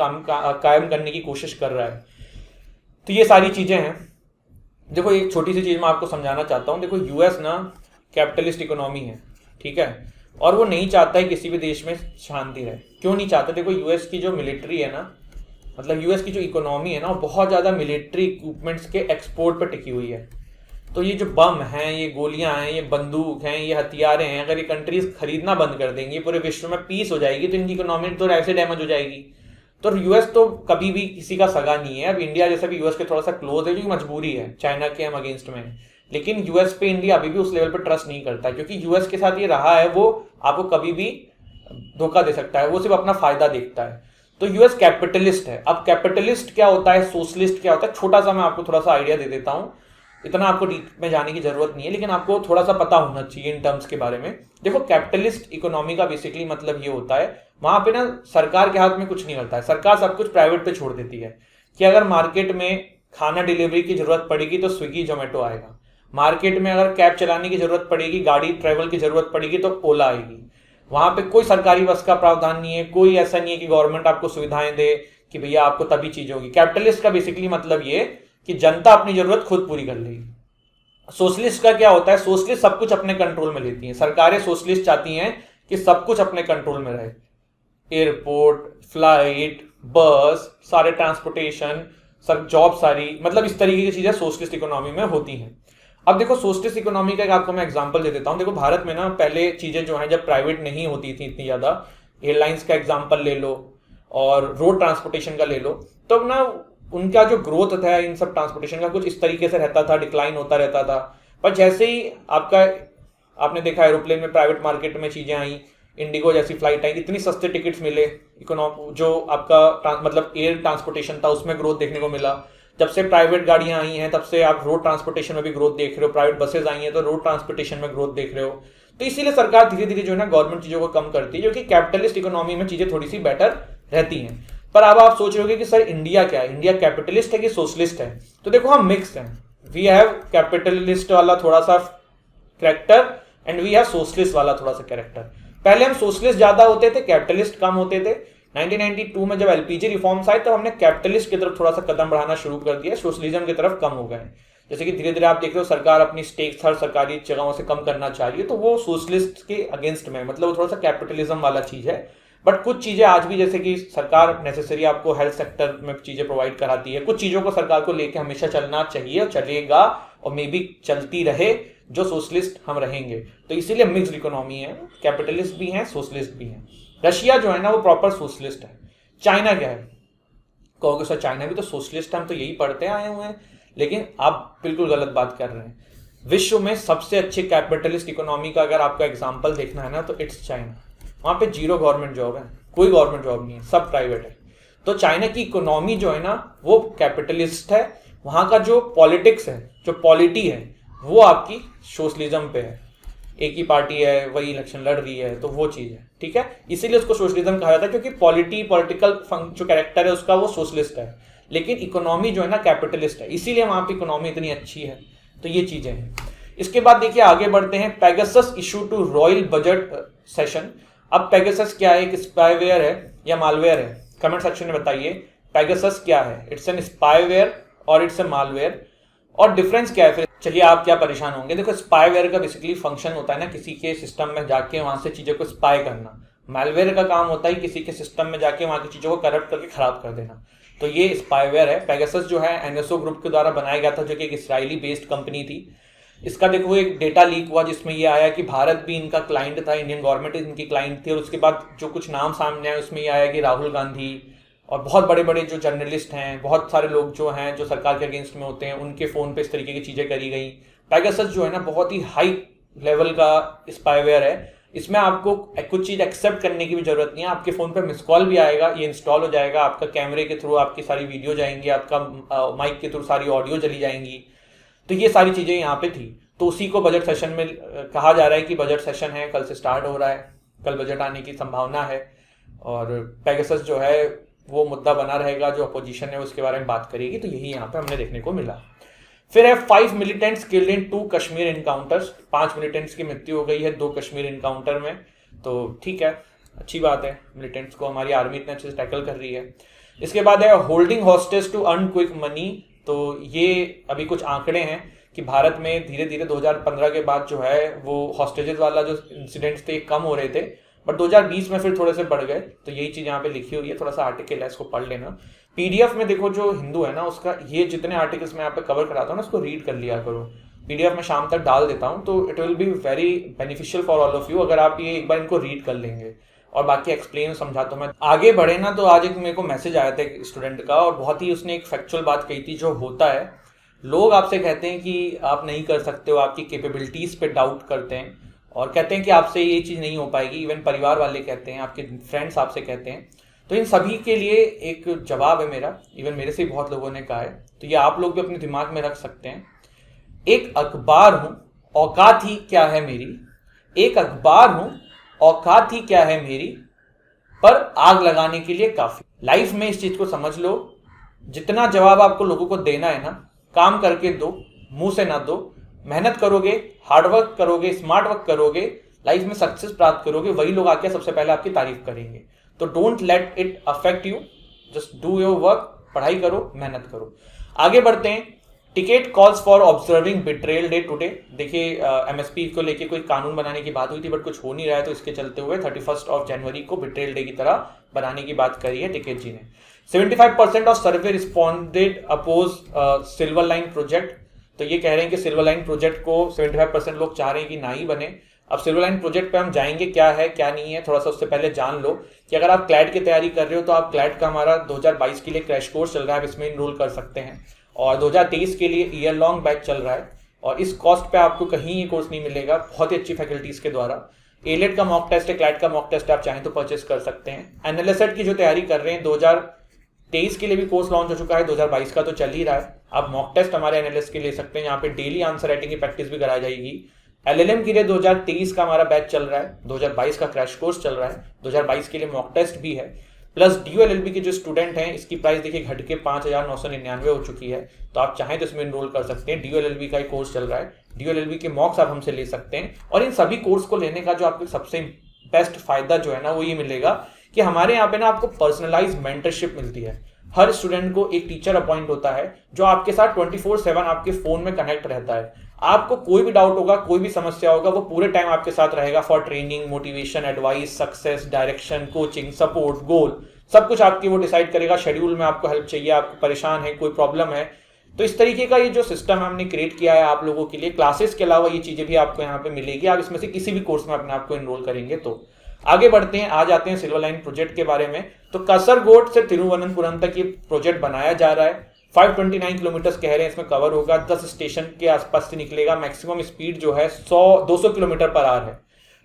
कायम करने की कोशिश कर रहा है। तो ये सारी चीजें हैं। देखो एक छोटी सी चीज मैं आपको समझाना चाहता हूँ। देखो यूएस ना कैपिटलिस्ट इकोनॉमी है, ठीक है, और वो नहीं चाहता है किसी भी देश में शांति रहे। क्यों नहीं चाहता? देखो यूएस की जो मिलिट्री है ना, मतलब यूएस की जो इकोनॉमी है ना, वो बहुत ज्यादा मिलिट्री इक्विपमेंट्स के एक्सपोर्ट पर टिकी हुई है। तो ये जो बम हैं, ये गोलियां हैं, ये बंदूक हैं, ये हथियारें हैं, अगर ये कंट्रीज खरीदना बंद कर देंगी, पूरे विश्व में पीस हो जाएगी, तो इनकी इकोनॉमी तो ऐसे डैमेज हो जाएगी। तो यूएस तो कभी भी किसी का सगा नहीं है। अब इंडिया जैसे भी यूएस के थोड़ा सा क्लोज है, जो मजबूरी है, चाइना के हम अगेंस्ट में, लेकिन यूएस पे इंडिया अभी भी उस लेवल पे ट्रस्ट नहीं करता है, क्योंकि यूएस के साथ ये रहा है, वो आपको कभी भी धोखा दे सकता है, वो सिर्फ अपना फायदा देखता है। तो यूएस कैपिटलिस्ट है। अब कैपिटलिस्ट क्या होता है, सोशलिस्ट क्या होता है, छोटा सा मैं आपको थोड़ा सा आइडिया दे देता हूँ, इतना आपको डीप में जाने की जरूरत नहीं है, लेकिन आपको थोड़ा सा पता होना चाहिए इन टर्म्स के बारे में। देखो कैपिटलिस्ट इकोनॉमी का बेसिकली मतलब ये होता है, वहां पे ना सरकार के हाथ में कुछ नहीं होता है, सरकार सब कुछ प्राइवेट पे छोड़ देती है, कि अगर मार्केट में खाना डिलीवरी की जरूरत पड़ेगी तो स्विगी जोमेटो आएगा, मार्केट में अगर कैब चलाने की जरूरत पड़ेगी, गाड़ी ट्रेवल की जरूरत पड़ेगी तो ओला आएगी। वहां पे कोई सरकारी बस का प्रावधान नहीं है, कोई ऐसा नहीं है कि गवर्नमेंट आपको सुविधाएं दे कि भैया आपको तभी चीज होगी। कैपिटलिस्ट का बेसिकली मतलब ये कि जनता अपनी जरूरत खुद पूरी कर लेगी। सोशलिस्ट का क्या होता है, सोशलिस्ट सब कुछ अपने कंट्रोल में लेती हैं, सरकारें सोशलिस्ट चाहती हैं कि सब कुछ अपने कंट्रोल में रहे, एयरपोर्ट, फ्लाइट, बस, सारे ट्रांसपोर्टेशन, सब जॉब सारी, मतलब इस तरीके की चीजें सोशलिस्ट इकोनॉमी में होती हैं। अब देखो सोशलिस्ट इकोनॉमी का एक आपको मैं एग्जांपल दे देता हूं। देखो भारत में ना पहले चीजें जो हैं जब प्राइवेट नहीं होती थी इतनी ज्यादा, एयरलाइंस का एग्जांपल ले लो और रोड ट्रांसपोर्टेशन का ले लो, तो ना उनका जो ग्रोथ था इन सब ट्रांसपोर्टेशन का कुछ इस तरीके से रहता था, डिक्लाइन होता रहता था। पर जैसे ही आपने देखा एरोप्लेन में प्राइवेट मार्केट में चीजें आई, इंडिगो जैसी फ्लाइट आई, इतनी सस्ते टिकट्स मिले, जो आपका मतलब एयर ट्रांसपोर्टेशन था उसमें ग्रोथ देखने को मिला। जब से प्राइवेट गाड़ियां आई हैं तब से आप रोड ट्रांसपोर्टेशन में भी ग्रोथ देख रहे हो, प्राइवेट बसेज आई हैं तो रोड ट्रांसपोर्टेशन में ग्रोथ देख रहे हो। तो इसीलिए सरकार धीरे धीरे जो है ना गवर्नमेंट चीजों को कम करती है, जो कि कैपिटलिस्ट इकोनॉमी में चीजें थोड़ी सी बेटर रहती हैं। पर अब आप सोच रहे हो कि सर इंडिया क्या है, इंडिया कैपिटलिस्ट है कि सोशलिस्ट है? तो देखो हम मिक्स हैं, वी हैव कैपिटलिस्ट वाला थोड़ा सा character and we have socialist वाला थोड़ा सा कैरेक्टर। पहले हम सोशलिस्ट ज्यादा होते थे, कैपिटलिस्ट कम होते थे। 1992 में जब एलपीजी रिफॉर्म्स आए तो हमने कैपिटलिस्ट की तरफ थोड़ा सा कदम बढ़ाना शुरू कर दिया, सोशलिज्म की तरफ कम हो गए। जैसे कि धीरे धीरे आप देख रहे हो सरकार अपनी स्टेक्स हर सरकारी जगहों से कम करना चाह रही है, तो वो सोशलिस्ट के अगेंस्ट में, मतलब वो थोड़ा सा कैपिटलिज्म वाला चीज है। बट कुछ चीजें आज भी, जैसे कि सरकार नेसेसरी आपको हेल्थ सेक्टर में चीजें प्रोवाइड कराती है, कुछ चीजों को सरकार को लेके हमेशा चलना चाहिए और चलेगा, और मे बी चलती रहे, जो सोशलिस्ट हम रहेंगे। तो इसीलिए मिक्स्ड इकोनॉमी है, कैपिटलिस्ट भी है, सोशलिस्ट भी है। रशिया जो है ना वो प्रॉपर सोशलिस्ट है। चाइना क्या है? कहोगे सर चाइना भी तो सोशलिस्ट है, हम तो यही पढ़ते आए हुए हैं, लेकिन आप बिल्कुल गलत बात कर रहे हैं। विश्व में सबसे अच्छे कैपिटलिस्ट इकोनॉमी का अगर आपका एग्जाम्पल देखना है ना तो इट्स चाइना। वहां पे जीरो गवर्नमेंट जॉब है, कोई गवर्नमेंट जॉब नहीं है, सब प्राइवेट है। तो चाइना की इकोनॉमी जो है ना वो कैपिटलिस्ट है। वहां का जो पॉलिटिक्स है, जो पॉलिटी है, वो आपकी सोशलिज्म पे है। एक ही पार्टी है, वही इलेक्शन लड़ रही है, तो वो चीज है, ठीक है। इसीलिए उसको सोशलिज्म कहा जाता है, क्योंकि पॉलिटिकल जो कैरेक्टर है उसका वो सोशलिस्ट है, लेकिन इकोनॉमी जो है ना कैपिटलिस्ट है, इसीलिए वहां पे इकोनॉमी इतनी अच्छी है। तो ये चीजें हैं। इसके बाद देखिए आगे बढ़ते हैं। Pegasus issue to roil budget session. अब पेगासस क्या है, एक स्पाईवेयर है या मालवेयर है? कमेंट सेक्शन में बताइए पेगासस क्या है। इट्स एन स्पाईवेयर और इट्स ए मालवेयर, और डिफरेंस क्या है फिर? चलिए आप क्या परेशान होंगे। देखो स्पाईवेयर का बेसिकली फंक्शन होता है ना किसी के सिस्टम में जाके वहां से चीजों को स्पाई करना। मालवेयर का काम होता है किसी के सिस्टम में जाके वहां की चीजों को करप्ट करके खराब कर देना। तो ये स्पाईवेयर है। पेगासस जो है एनएसओ ग्रुप के द्वारा बनाया गया था, जो कि एक इसराइली बेस्ड कंपनी थी। इसका देखो एक डेटा लीक हुआ जिसमें ये आया कि भारत भी इनका क्लाइंट था, इंडियन गवर्नमेंट इनकी क्लाइंट थी। और उसके बाद जो कुछ नाम सामने आए उसमें ये आया कि राहुल गांधी और बहुत बड़े बड़े जो जर्नलिस्ट हैं, बहुत सारे लोग जो हैं जो सरकार के अगेंस्ट में होते हैं, उनके फ़ोन पे इस तरीके की चीज़ें करी गई। पेगासस जो है ना बहुत ही हाई लेवल का स्पाईवेयर है। इसमें आपको कुछ चीज़ एक्सेप्ट करने की भी जरूरत नहीं है। आपके फ़ोन पे मिस कॉल भी आएगा, ये इंस्टॉल हो जाएगा, आपका कैमरे के थ्रू आपकी सारी वीडियो जाएंगी, आपका माइक के थ्रू सारी ऑडियो चली जाएंगी। तो ये सारी चीज़ें यहाँ पे थी। तो उसी को बजट सेशन में कहा जा रहा है कि बजट सेशन है, कल से स्टार्ट हो रहा है, कल बजट आने की संभावना है। और पेगासस जो है वो मुद्दा बना रहेगा, जो अपोजिशन है उसके बारे में बात करेगी। तो यही यहाँ पे हमने देखने को मिला। फिर है 5 militants killed in 2 Kashmir encounters. 5 militants की मृत्यु हो गई है 2 कश्मीर इनकाउंटर में। तो ठीक है, अच्छी बात है, मिलिटेंट्स को हमारी आर्मी इतने अच्छे से टैकल कर रही है। इसके बाद है holding hostage to earn quick money. तो ये अभी कुछ आंकड़े हैं कि भारत में धीरे धीरे 2015 के बाद जो है वो हॉस्टेजेस वाला जो इंसिडेंट्स थे कम हो रहे थे, बट 2020 में फिर थोड़े से बढ़ गए। तो यही चीज़ यहाँ पे लिखी हुई है, थोड़ा सा आर्टिकल है, इसको पढ़ लेना। पीडीएफ में देखो, जो हिंदू है ना उसका ये जितने आर्टिकल्स मैं यहाँ पे कवर कराता हूँ ना उसको रीड कर लिया करो। पीडीएफ में शाम तक डाल देता हूँ, तो it will be very beneficial for all of you अगर आप ये एक बार इनको रीड कर लेंगे। और बाकी एक्सप्लेन समझाता हूँ मैं। आगे बढ़े ना, तो आज एक मेरे को मैसेज आया था एक स्टूडेंट का, और बहुत ही उसने एक फैक्चुअल बात कही थी। जो होता है, लोग आपसे कहते हैं कि आप नहीं कर सकते हो, आपकी कैपेबिलिटीज़ पे डाउट करते हैं और कहते हैं कि आपसे ये चीज़ नहीं हो पाएगी। इवन परिवार वाले कहते हैं, आपके फ्रेंड्स आपसे कहते हैं। तो इन सभी के लिए एक जवाब है मेरा, इवन मेरे से बहुत लोगों ने कहा है, तो ये आप लोग भी अपने दिमाग में रख सकते हैं। एक अखबार हूं, औकात ही क्या है मेरी। एक अखबार हूं, औकात ही क्या है मेरी, पर आग लगाने के लिए काफी। लाइफ में इस चीज को समझ लो, जितना जवाब आपको लोगों को देना है ना, काम करके दो, मुंह से ना दो। मेहनत करोगे, हार्डवर्क करोगे, स्मार्ट वर्क करोगे, लाइफ में सक्सेस प्राप्त करोगे, वही लोग आके सबसे पहले आपकी तारीफ करेंगे। तो don't let it affect you, just do your work. पढ़ाई करो, मेहनत करो। आगे बढ़ते हैं। Ticket calls for observing betrayal day today. देखिए एमएसपी को लेके कोई कानून बनाने की बात हुई थी, बट कुछ हो नहीं रहा है, तो इसके चलते हुए 31 जनवरी को बिट्रेयल डे की तरह बनाने की बात करी है टिकेट जी ने। 75% of survey responded oppose silver line project. तो ये कह रहे हैं कि सिल्वर लाइन प्रोजेक्ट को 75% लोग चाह रहे हैं कि ना ही बने। अब सिल्वर लाइन प्रोजेक्ट पे हम जाएंगे, क्या है क्या नहीं है, थोड़ा सा उससे पहले जान लो कि अगर आप क्लैट की तैयारी कर रहे हो तो आप क्लैट का हमारा 2022 के लिए क्रैश कोर्स चल रहा है, आप इसमें इनरोल कर सकते हैं। और 2023 के लिए ईयर लॉन्ग बैच चल रहा है, और इस कॉस्ट पे आपको कहीं ये कोर्स नहीं मिलेगा, बहुत ही अच्छी फैकल्टीज के द्वारा। एलेट का मॉक टेस्ट है, क्लैट का मॉक टेस्ट आप चाहें तो परचेस कर सकते हैं। एनालिसेट की जो तैयारी कर रहे हैं, 2023 के लिए भी कोर्स लॉन्च हो चुका है, 2022 का तो चल ही रहा है। आप मॉक टेस्ट हमारे एनालिस्ट के ले सकते हैं, यहाँ पे डेली आंसर राइटिंग की प्रैक्टिस भी कराई जाएगी। एलएलएम के लिए 2023 का हमारा बैच चल रहा है, 2022 का क्रैश कोर्स चल रहा है, 2022 के लिए मॉक टेस्ट भी है। प्लस DULLB के जो स्टूडेंट हैं, इसकी प्राइस देखिए घट के 5,999 हो चुकी है, तो आप चाहें तो इसमें इनरोल कर सकते हैं। DULLB का एक कोर्स चल रहा है, DULLB के मॉक्स आप हमसे ले सकते हैं। और इन सभी कोर्स को लेने का जो आपको सबसे बेस्ट फायदा जो है ना, वो ये मिलेगा कि हमारे यहाँ पे ना आपको पर्सनलाइज मेंटरशिप मिलती है। हर स्टूडेंट को एक टीचर अपॉइंट होता है जो आपके साथ 24/7 आपके फोन में कनेक्ट रहता है। आपको कोई भी डाउट होगा, कोई भी समस्या होगा, वो पूरे टाइम आपके साथ रहेगा for training, motivation, advice, success, direction, coaching, support, goal, सब कुछ आपकी वो डिसाइड करेगा। शेड्यूल में आपको हेल्प चाहिए, आपको परेशान है, कोई प्रॉब्लम है, तो इस तरीके का ये जो सिस्टम हमने क्रिएट किया है आप लोगों के लिए, क्लासेस के अलावा ये चीजें भी आपको यहाँ पे मिलेगी। आप इसमें से किसी भी कोर्स में अपने आप को एनरोल करेंगे तो। आगे बढ़ते हैं, आ जाते हैं सिल्वर लाइन प्रोजेक्ट के बारे में। तो कासरगोड से तिरुवनंतपुरम तक ये प्रोजेक्ट बनाया जा रहा है। 529 किलोमीटर कह रहे हैं इसमें कवर होगा, 10 स्टेशन के आसपास से निकलेगा। मैक्सिमम स्पीड जो है 200 किलोमीटर पर आवर है।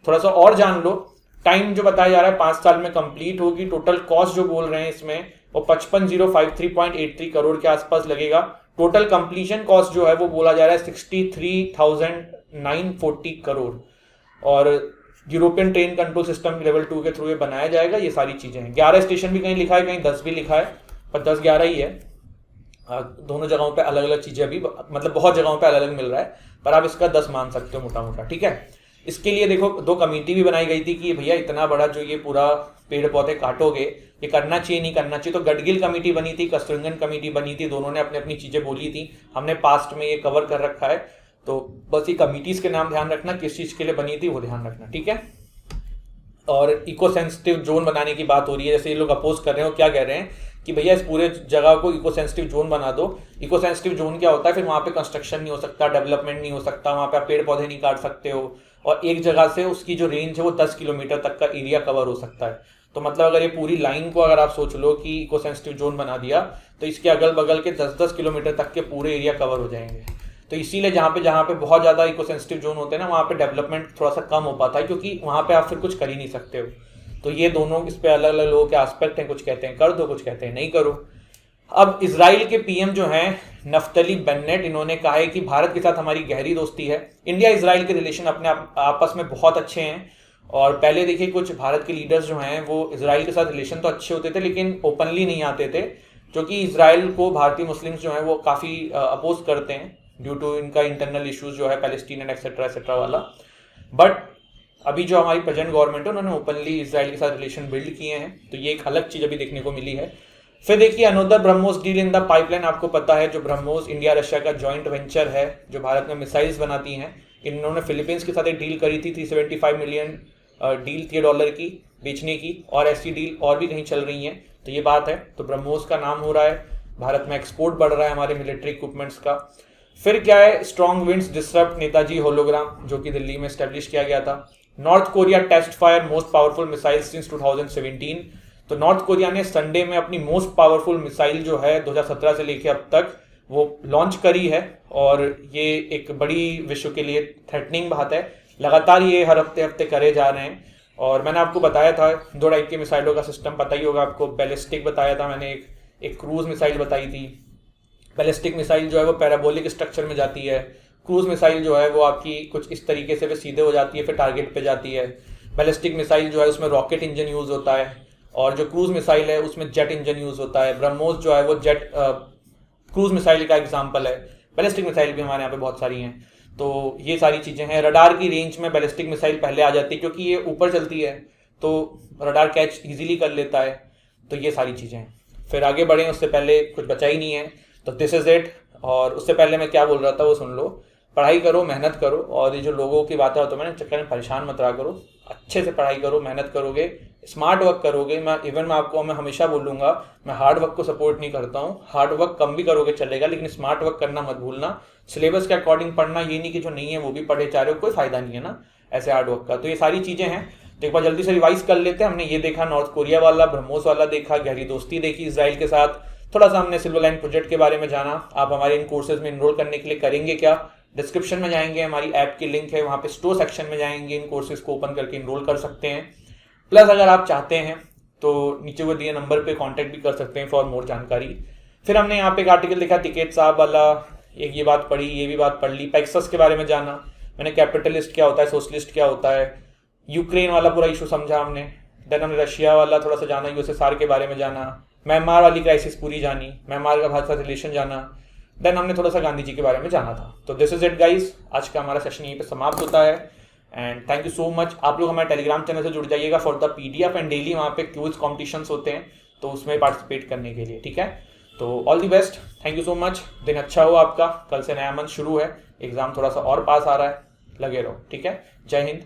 थोड़ा सा और जान लो, टाइम जो बताया जा रहा है 5 साल में कंप्लीट होगी। टोटल कॉस्ट जो बोल रहे हैं इसमें वो 55,053.83 करोड़ के आसपास लगेगा। टोटल कंप्लीशन कॉस्ट जो है वो बोला जा रहा है 63,940 करोड़। और European train control system level 2 के थ्रू ये बनाया जाएगा। ये सारी चीजें हैं। 11 स्टेशन भी कहीं लिखा है, कहीं 10 भी लिखा है, पर 10-11 ही है। दोनों जगहों पे अलग अलग चीजें अभी, मतलब बहुत जगहों पे अलग अलग मिल रहा है, पर आप इसका 10 मान सकते हो मोटा मोटा, ठीक है। इसके लिए देखो 2 कमेटी भी बनाई गई थी कि भैया इतना बड़ा जो ये पूरा पेड़ पौधे काटोगे, ये करना चाहिए नहीं करना चाहिए। तो गडगिल कमेटी बनी थी, कस्तूररंगन कमेटी बनी थी, दोनों ने अपनी अपनी चीजें बोली थी। हमने पास्ट में ये कवर कर रखा है, तो बस ये कमिटीज के नाम ध्यान रखना, किस चीज के लिए बनी थी वो ध्यान रखना, ठीक है। और इको सेंसिटिव जोन बनाने की बात हो रही है, जैसे ये लोग अपोज कर रहे हो, क्या कह रहे हैं कि भैया इस पूरे जगह को इको सेंसिटिव जोन बना दो। इको सेंसिटिव जोन क्या होता है, फिर वहाँ पे कंस्ट्रक्शन नहीं हो सकता, डेवलपमेंट नहीं हो सकता, वहाँ पे आप पेड़ पौधे नहीं काट सकते हो, और एक जगह से उसकी जो रेंज है वो 10 किलोमीटर तक का एरिया कवर हो सकता है। तो मतलब अगर ये पूरी लाइन को अगर आप सोच लो कि इको सेंसिटिव जोन बना दिया, तो इसके अगल बगल के 10-10 किलोमीटर तक के पूरे एरिया कवर हो जाएंगे। तो इसीलिए जहाँ पे बहुत ज़्यादा इको सेंसिटिव जोन होते हैं ना, वहाँ पे डेवलपमेंट थोड़ा सा कम हो पाता है, क्योंकि वहाँ पे आप फिर कुछ कर ही नहीं सकते हो। तो ये दोनों इस पे अलग अलग लोगों के एस्पेक्ट हैं, कुछ कहते हैं कर दो, कुछ कहते हैं नहीं करो। अब इजराइल के पीएम जो हैं नफ्तली बेन्नेट, इन्होंने कहा है कि भारत के साथ हमारी गहरी दोस्ती है। इंडिया इजराइल के रिलेशन अपने आपस में बहुत अच्छे हैं। और पहले देखिए कुछ भारत के लीडर्स जो हैं वो इजराइल के साथ रिलेशन तो अच्छे होते थे, लेकिन ओपनली नहीं आते थे, क्योंकि इजराइल को भारतीय मुस्लिम्स जो हैं वो काफ़ी अपोज करते हैं ड्यू टू इनका इंटरनल इश्यूज जो है पैलेस्टीन एंड एक्सेट्रा वाला। बट अभी जो हमारी प्रेजेंट गवर्नमेंट है उन्होंने ओपनली इजराइल के साथ रिलेशन बिल्ड किए हैं, तो ये एक अलग चीज़ अभी देखने को मिली है। फिर देखिए another BrahMos deal in the pipeline, आपको पता है जो ब्रह्मोस इंडिया रशिया का जॉइंट वेंचर है जो भारत में मिसाइल्स बनाती हैं, इन्होंने फिलीपींस के साथ एक डील करी थी, 375 मिलियन डील थी डॉलर की बेचने की, और ऐसी डील और भी कहीं चल रही हैं। तो ये बात है, तो ब्रह्मोस का नाम हो रहा है, भारत में एक्सपोर्ट बढ़ रहा है हमारे मिलिट्री इक्विपमेंट्स का। फिर क्या है, strong winds disrupt Netaji hologram जो कि दिल्ली में स्टैब्लिश किया गया था। North Korea test fire most powerful missile since 2017। तो नॉर्थ कोरिया ने संडे में अपनी मोस्ट पावरफुल मिसाइल जो है 2017 से लेकर अब तक वो लॉन्च करी है, और ये एक बड़ी विश्व के लिए थ्रेटनिंग बात है। लगातार ये हर हफ्ते हफ्ते करे जा रहे हैं। और मैंने आपको बताया था 2 टाइप की मिसाइलों का सिस्टम पता ही होगा आपको। बैलिस्टिक बताया था मैंने, एक क्रूज मिसाइल बताई थी। बैलिस्टिक मिसाइल जो है वो पैराबोलिक स्ट्रक्चर में जाती है, क्रूज मिसाइल जो है वो आपकी कुछ इस तरीके से सीधे हो जाती है, फिर टारगेट पे जाती है। बैलिस्टिक मिसाइल जो है उसमें रॉकेट इंजन यूज होता है, और जो क्रूज मिसाइल है उसमें जेट इंजन यूज होता है। ब्रह्मोस जो है वो जेट क्रूज मिसाइल का एग्जाम्पल है। बैलिस्टिक मिसाइल भी हमारे यहाँ पे बहुत सारी हैं। तो ये सारी चीज़ें हैं। रडार की रेंज में बैलिस्टिक मिसाइल पहले आ जाती है, क्योंकि ये ऊपर चलती है तो रडार कैच इजीली कर लेता है। तो ये सारी चीज़ें हैं। फिर आगे बढ़ें उससे पहले कुछ बचा ही नहीं है, तो दिस इज़ इट। और उससे पहले मैं क्या बोल रहा था वो सुन लो। पढ़ाई करो, मेहनत करो, और ये जो लोगों की बातें होती है मैंने चक्कर में परेशान मत रहा करो। अच्छे से पढ़ाई करो, मेहनत करोगे, स्मार्ट वर्क करोगे। मैं हमेशा बोलूँगा, मैं हार्ड वर्क को सपोर्ट नहीं करता हूँ। हार्ड वर्क कम भी करोगे चलेगा, लेकिन स्मार्ट वर्क करना मत भूलना। सिलेबस के अकॉर्डिंग पढ़ना, ये नहीं कि जो नहीं है वो भी पढ़े जा रहे हो, कोई फायदा नहीं है ना ऐसे हार्ड वर्क का। तो ये सारी चीज़ें हैं, तो एक बार जल्दी से रिवाइज कर लेते हैं। हमने ये देखा नॉर्थ कोरिया वाला, ब्रह्मोस वाला देखा, गहरी दोस्ती देखी इसराइल के साथ, थोड़ा सा हमने सिल्वर लाइन प्रोजेक्ट के बारे में जाना। आप हमारे इन कोर्सेज में इनरोल करने के लिए करेंगे क्या, डिस्क्रिप्शन में जाएंगे, हमारी ऐप की लिंक है, वहाँ पे स्टोर सेक्शन में जाएंगे, इन कोर्सेज को ओपन करके इनरोल कर सकते हैं। प्लस अगर आप चाहते हैं तो नीचे वो दिए नंबर पे कांटेक्ट भी कर सकते हैं फॉर मोर जानकारी। फिर हमने यहाँ पे एक आर्टिकल देखा टिकेट साहब वाला, एक ये बात पढ़ी, ये भी बात पढ़ ली। पैक्सस के बारे में जाना मैंने, कैपिटलिस्ट क्या होता है, सोशलिस्ट क्या होता है। यूक्रेन वाला पूरा इशू समझा हमने। देन हमने रशिया वाला थोड़ा सा जाना, यूएसएसआर के बारे में जाना। म्यांमार वाली क्राइसिस पूरी जानी, म्यांमार का भारत साथ रिलेशन जाना। देन हमने थोड़ा सा गांधी जी के बारे में जाना था। तो दिस इज इट गाइज, आज का हमारा सेशन यहीं पे समाप्त होता है। And thank you so much. आप लोग हमारे टेलीग्राम चैनल से जुड़ जाइएगा for the PDF, and daily वहाँ पे क्विज कॉम्पिटिशन्स होते हैं, तो उसमें पार्टिसिपेट करने के लिए, ठीक है। तो all the best, thank you so much. दिन अच्छा हो आपका, कल से नया मंथ शुरू है, एग्जाम थोड़ा सा और पास आ रहा है, लगे रहो, ठीक है। जय हिंद।